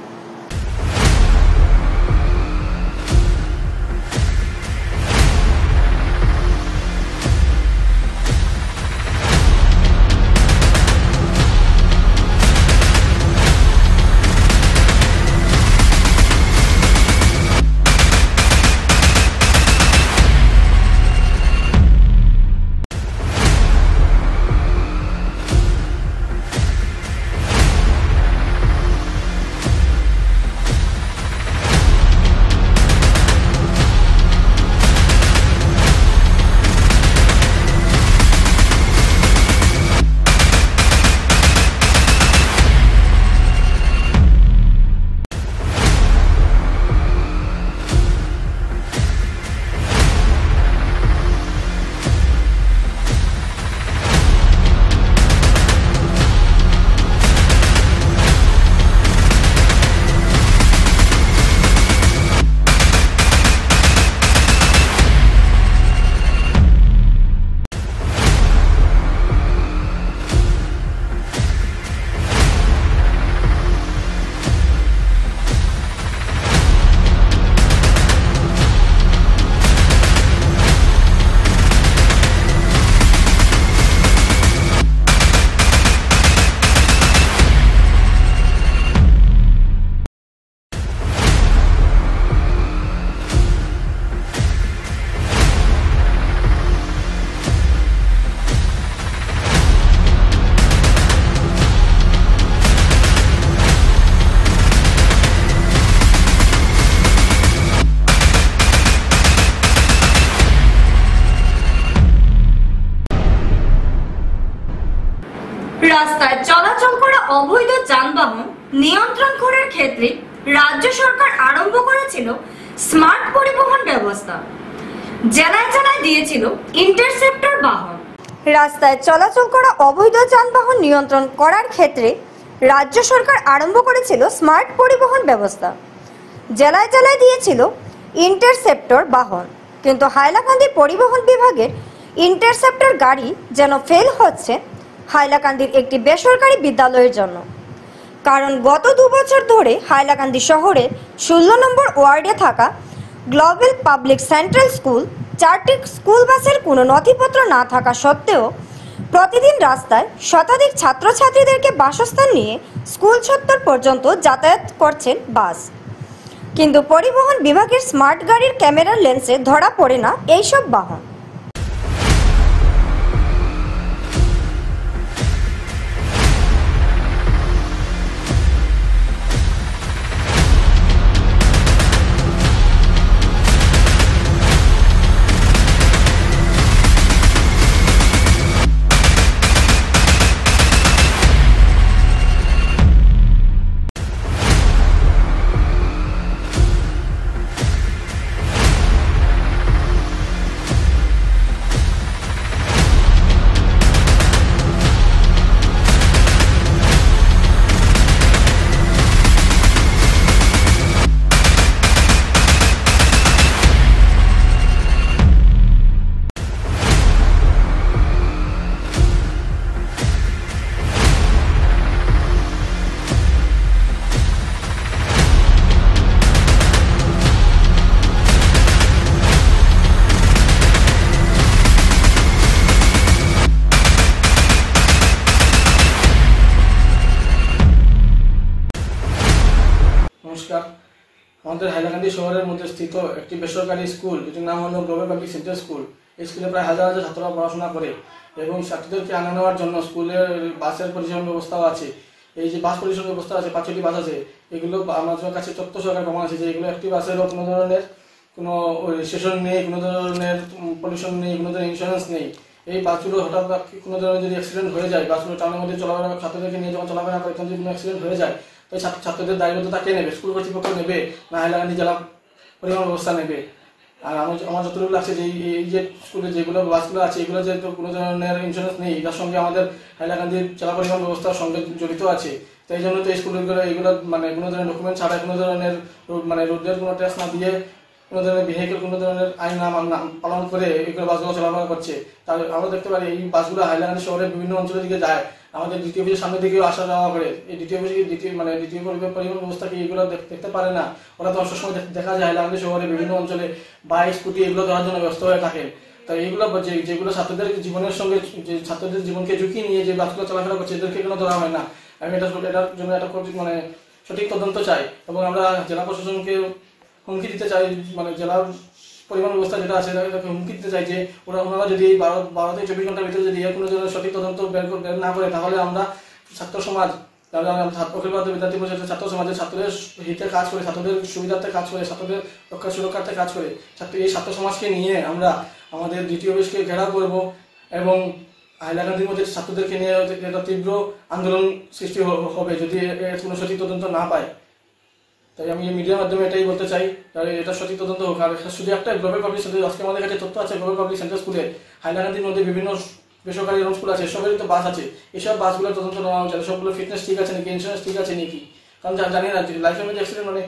রাস্তায় চলাচল করা অবৈধ যানবাহন নিয়ন্ত্রণ করার ক্ষেত্রে রাজ্য সরকার আরম্ভ করেছিল স্মার্ট পরিবহন ব্যবস্থা। জেলায় জেলায় দিয়েছিল ইন্টারসেপ্টর বাহন। রাস্তায় চলাচল করা অবৈধ যানবাহন নিয়ন্ত্রণ করার ক্ষেত্রে রাজ্য সরকার আরম্ভ করেছিল স্মার্ট পরিবহন ব্যবস্থা। জেলায় জেলায় দিয়েছিল ইন্টারসেপ্টর বাহন। কিন্তু হাইলাকান্দি পরিবহন বিভাগের ইন্টারসেপ্টর গাড়ি যেন ফেল হচ্ছে হাইলাকান্দির একটি বেসরকারি বিদ্যালয়ের জন্য। কারণ গত 2 বছর ধরে হাইলাকান্দি শহরের 16 নম্বর ওয়ার্ডে থাকা গ্লোবাল পাবলিক সেন্ট্রাল স্কুল 4টি স্কুল বাসের কোনো নথিপত্র না থাকা সত্ত্বেও প্রতিদিন রাস্তায় শতাধিক ছাত্রছাত্রীদেরকে বাসস্থান নিয়ে স্কুল চত্বর পর্যন্ত যাতায়াত করছেন বাস। কিন্তু পরিবহন বিভাগের স্মার্ট গাড়ির ক্যামেরার লেন্সে ধরা পড়ে না এইসব বাহন। নমস্কার। আমাদের হাইলাকান্দি শহরের মধ্যে স্থিত একটি বেসরকারি স্কুল, যেটির নাম হলো গ্লোবাল পাবলিক সেন্ট্রাল স্কুল। এই স্কুলে প্রায় হাজার হাজার ছাত্ররা পড়াশোনা করে এবং ছাত্রীদেরকে আনা নেওয়ার জন্য স্কুলের বাসের পরিচালন ব্যবস্থাও আছে। এই যে বাস পরিচালন ব্যবস্থা আছে, 5টি বাস আছে, এগুলো আমাদের কাছে তথ্য সরকার প্রমাণ আছে যে এগুলো একটি বাসেরও কোনো ধরনের কোনো রেজিস্ট্রেশন নেই, কোনো ধরনের পলিউশন নেই, কোনো ধরনের ইন্স্যুরেন্স নেই। এই বাসগুলো হঠাৎ কোনো ধরনের যদি অ্যাক্সিডেন্ট হয়ে যায়, বাসগুলো টাউনের মধ্যে চলাফেরা ছাত্রদেরকে নিয়ে যখন চলাফেরা করে তখন যদি কোনো অ্যাক্সিডেন্ট হয়ে যায়, তো ছাত্রদের দায়বদ্ধতা কে নেবে? স্কুল কর্তৃপক্ষ নেবে না হাইলাকান্দি জেলা পরিবহন ব্যবস্থা নেবে? আর আমার যতটুকু লাগছে যে এই যে স্কুলে যেগুলো বাসগুলো আছে, এগুলো যেহেতু কোনো ধরনের ইন্স্যুরেন্স নেই, এটার সঙ্গে আমাদের হাইলাকান্দির জেলা পরিবহন ব্যবস্থার সঙ্গে জড়িত আছে। তো এই জন্য তো এই স্কুলগুলো এগুলো মানে কোনো ধরনের ডকুমেন্ট ছাড়া, কোনো ধরনের মানে রোডের কোনো টেস্ট না দিয়ে, কোনো ধরনের ভেহিকেল কোনো ধরনের আইন পালন করে এগুলো বাসগুলো চলাফেরা করছে। তাহলে আমরা দেখতে পারি এই বাসগুলো হাইলাকান্দি শহরের বিভিন্ন অঞ্চলের দিকে যায়, আমাদের দ্বিতীয় অফিসের সামনের দিকেও আসা যাওয়া করে। এই দ্বিতীয় পরিবহন ব্যবস্থাকে এগুলো দেখতে পারে না। ওরা তো সবসময় দেখা যায় হাইলাকান্দি শহরে বিভিন্ন অঞ্চলে বাইক, স্কুটি এগুলো ধরার জন্য ব্যস্ত হয়ে থাকে। তাই এইগুলো যেগুলো ছাত্রদের জীবনের সঙ্গে, যে ছাত্রদের জীবনকে ঝুঁকি নিয়ে যে বাসগুলো চলাফেরা করছে, এদেরকে কেন ধরা হয় না? আমি এটার জন্য একটা মানে সঠিক তদন্ত চাই এবং আমরা জেলা প্রশাসনকে হুমকি দিতে চাই, মানে জেলার পরিবহন ব্যবস্থা যেটা আছে তাকে হুমকি দিতে চাই যে ওনারা যদি 12 থেকে 24 ঘন্টার ভিতরে যদি কোনো ধরনের সঠিক তদন্ত বের না করে, তাহলে আমরা ছাত্র সমাজ, তাহলে আমরা অখিল ভারতীয় বিদ্যার্থী পরিষদের ছাত্র সমাজের ছাত্রদের হিতে কাজ করে, ছাত্রদের সুবিধার্থে কাজ করে, ছাত্রদের রক্ষা সুরক্ষার্থে কাজ করে, এই ছাত্র সমাজকে নিয়ে আমরা আমাদের দ্বিতীয় অফিসকে ঘেরাও করব এবং হাইলাকান্দির মধ্যে ছাত্রদেরকে নিয়ে একটা তীব্র আন্দোলন সৃষ্টি হবে যদি এর কোনো সঠিক তদন্ত না পায়। তাই আমি এই মিডিয়ার মাধ্যমে এটাই বলতে চাই, তাহলে এটা সঠিক তদন্ত হোক। আর শুধু একটা গ্লোবাল পাবলিক সেন্টার, আজকে আমাদের কাছে তথ্য আছে গ্লোবাল পাবলিক সেন্টার স্কুলে হাইলাকান্দির মধ্যে বিভিন্ন বেসরকারি স্কুল আছে, সবেরই তো বাস আছে। এইসব বাসগুলোর তদন্ত নেওয়া উচিত, সবগুলো ফিটনেস ঠিক আছে নাকি, ইন্স্যুরেন্স ঠিক আছে নাকি। কারণ জানি না লাইফের মধ্যে অ্যাক্সিডেন্ট মানে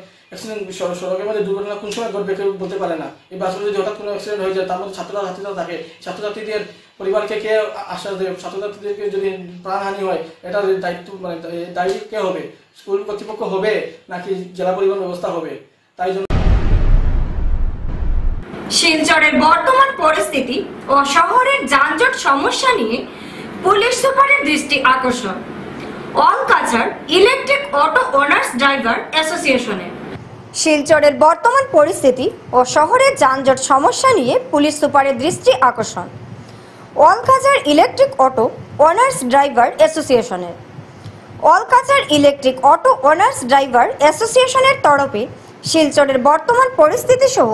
সড়কের মধ্যে দুর্ঘটনা কোন সময় ঘটবে কেউ বলতে পারে না। এই বাসগুলো যদি হঠাৎ কোনো অ্যাক্সিডেন্ট হয়ে যায়, তার মধ্যে ছাত্রছাত্রীরা থাকে, ছাত্রছাত্রীদের পরিবারকে কে আশ্বাস দেবে? ছাত্রছাত্রীদেরকে যদি প্রাণহানি হয়, এটার দায়িত্ব মানে দায়ী কে হবে? স্কুল কর্তৃপক্ষ হবে নাকি জেলা পরিবহন ব্যবস্থা হবে? তাই জন্য শিলচরের বর্তমান পরিস্থিতি ও শহরের যানজট সমস্যা নিয়ে পুলিশ সুপারের দৃষ্টি আকর্ষণ অলকাছাড় ইলেকট্রিক অটো ওনার্স ড্রাইভার অ্যাসোসিয়েশনের। শিলচরের বর্তমান পরিস্থিতি ও শহরের যানজট সমস্যা নিয়ে পুলিশ সুপারের দৃষ্টি আকর্ষণ অলকাছাড় ইলেকট্রিক অটো ওনার্স ড্রাইভার অ্যাসোসিয়েশনের। অলকাছাড় ইলেকট্রিক অটো ওনার্স ড্রাইভার অ্যাসোসিয়েশনের তরফে শিলচরের বর্তমান পরিস্থিতি সহ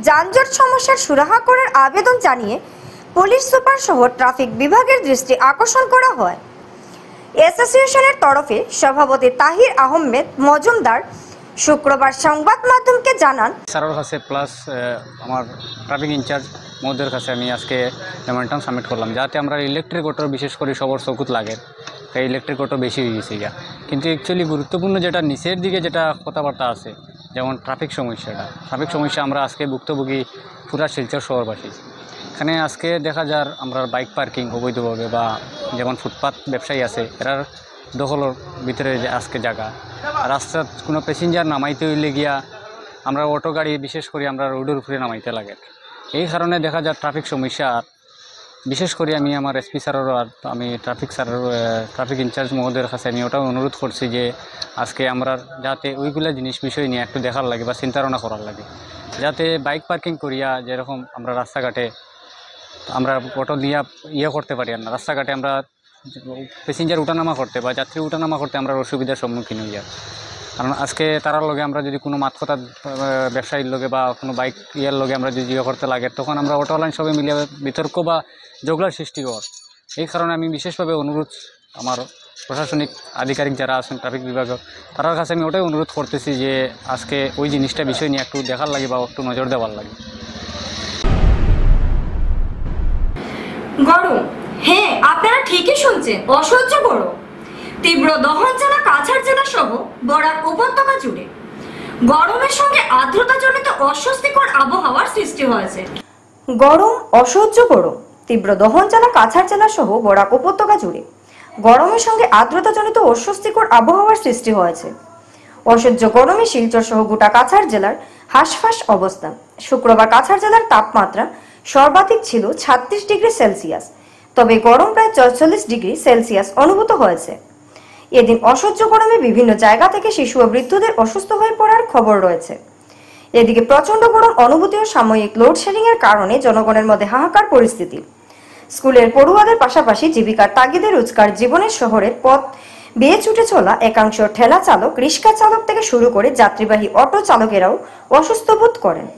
যানজট সমস্যার সুরাহা করার আবেদন জানিয়ে পুলিশ সুপার সহ ট্রাফিক বিভাগের দৃষ্টি আকর্ষণ করা হয়। অ্যাসোসিয়েশনের তরফে সভাপতি তাহির আহমেদ মজুমদার, শুক্রবার সংবাদ মাধ্যমকে জানান স্যারের কাছে প্লাস আমার ট্রাফিক ইনচার্জ মহোদয়ের কাছে আমি আজকে মেমোরেন্ডাম সাবমিট করলাম, যাতে আমরা ইলেকট্রিক অটো বিশেষ করে সবর চকুত লাগে, তাই ইলেকট্রিক অটো বেশি হয়ে গেছে গা। কিন্তু অ্যাকচুয়ালি গুরুত্বপূর্ণ যেটা নিচের দিকে যেটা কথাবার্তা আছে, যেমন ট্রাফিক সমস্যা আমরা আজকে ভুক্তভোগী পুরা শিলচর শহরবাসী। এখানে আজকে দেখা যায় আমরা বাইক পার্কিং অবৈধভাবে বা যেমন ফুটপাথ ব্যবসায়ী আছে এরার দখলের ভিতরে আজকে জায়গা, রাস্তার কোনো প্যাসেঞ্জার নামাইতে হইলে গিয়া আমরা অটো গাড়ি বিশেষ করে আমরা রোডের উপরে নামাইতে লাগে। এই কারণে দেখা যায় ট্রাফিক সমস্যা। আর বিশেষ করে আমি আমার এসপি স্যারেরও আর আমি ট্রাফিক ইনচার্জ মহোদয়ের কাছে আমি ওটাও অনুরোধ করছি যে আজকে আমরা যাতে ওইগুলা জিনিস বিষয় নিয়ে একটু দেখার লাগে বা চিন্তাধারণা করার লাগে, যাতে বাইক পার্কিং করিয়া যেরকম আমরা রাস্তাঘাটে আমরা অটো দিয়ে করতে পারি না, রাস্তাঘাটে আমরা প্যাসেঞ্জার উঠানামা করতে বা যাত্রী উঠানামা করতে আমরা অসুবিধার সম্মুখীন হই। কারণ আজকে তারার লগে আমরা যদি কোনো মাতকতা ব্যবসায়ীর লগে বা কোনো বাইক লগে আমরা যদি করতে লাগে, তখন আমরা অটোলাইন সবাই মিলে বিতর্ক বা ঝগড়ার সৃষ্টি কর। এই কারণে আমি বিশেষভাবে অনুরোধ আমার প্রশাসনিক আধিকারিক যারা আছেন ট্রাফিক বিভাগের, তার কাছে আমি ওটাই অনুরোধ করতেছি যে আজকে ওই জিনিসটা বিষয় নিয়ে একটু দেখার লাগে বা একটু নজর দেওয়ার লাগে। গরম, হ্যাঁ আপনারা ঠিকই শুনছেন, অসহ্য গরম। তীব্র দহন জেলা কাছাড় জেলা সহ বরাক উপত্যকা জুড়ে গরমের সঙ্গে আর্দ্রতাজনিত অস্বস্তিকর আবহাওয়ার সৃষ্টি হয়েছে। গরম, অসহ্য গরম। তীব্র দহন জেলা কাছাড় জেলা সহ বরাক উপত্যকা জুড়ে গরমের সঙ্গে আর্দ্রতাজনিত অস্বস্তিকর আবহাওয়ার সৃষ্টি হয়েছে। অসহ্য গরমে শিলচর সহ গোটা কাছাড় জেলার হাঁসফাঁস অবস্থা। শুক্রবার কাছাড় জেলার তাপমাত্রা সর্বাধিক ছিল 36 ডিগ্রি সেলসিয়াস, তবে গরম প্রায় 44 ডিগ্রি সেলসিয়াস অনুভূত হয়েছে। এদিন অসহ্য গরমে বিভিন্ন জায়গা থেকে শিশু ও বৃদ্ধদের অসুস্থ হয়ে পড়ার খবর রয়েছে। এদিকে প্রচন্ড গরম অনুভূতি ও সাময়িক লোডশেডিং এর কারণে জনগণের মধ্যে হাহাকার পরিস্থিতি। স্কুলের পড়ুয়াদের পাশাপাশি জীবিকার তাগিদে রোজকার জীবনের শহরের পথ বেয়ে ছুটে চলা একাংশ ঠেলা চালক, রিক্সা চালক থেকে শুরু করে যাত্রীবাহী অটো চালকেরাও অসুস্থ বোধ করেন।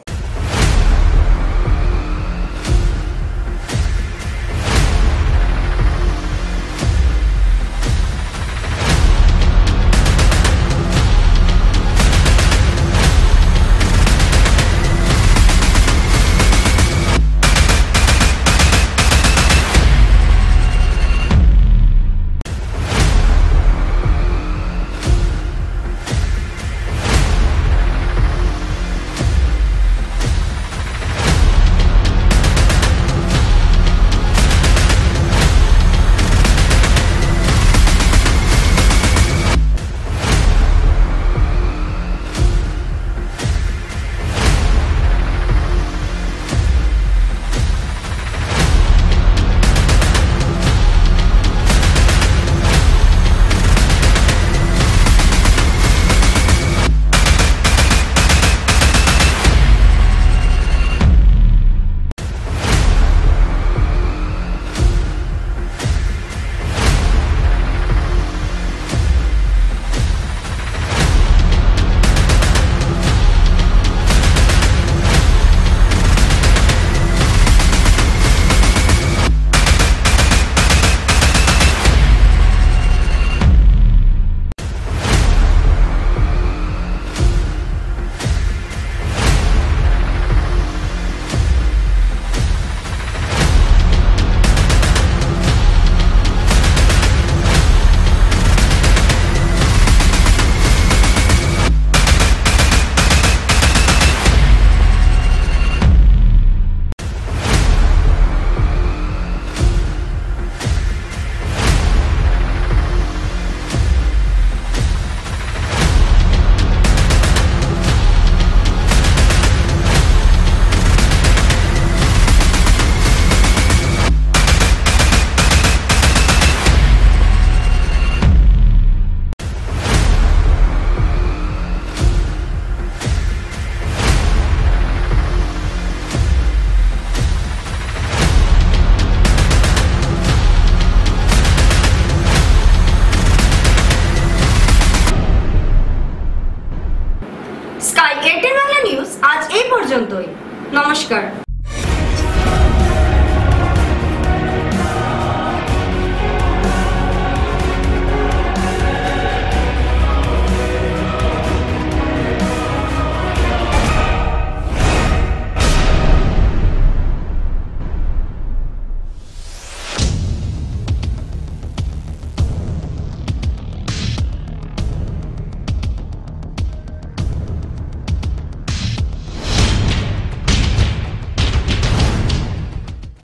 স্কাই 18 বাংলা নিউজ আজ এই পর্যন্তই। নমস্কার।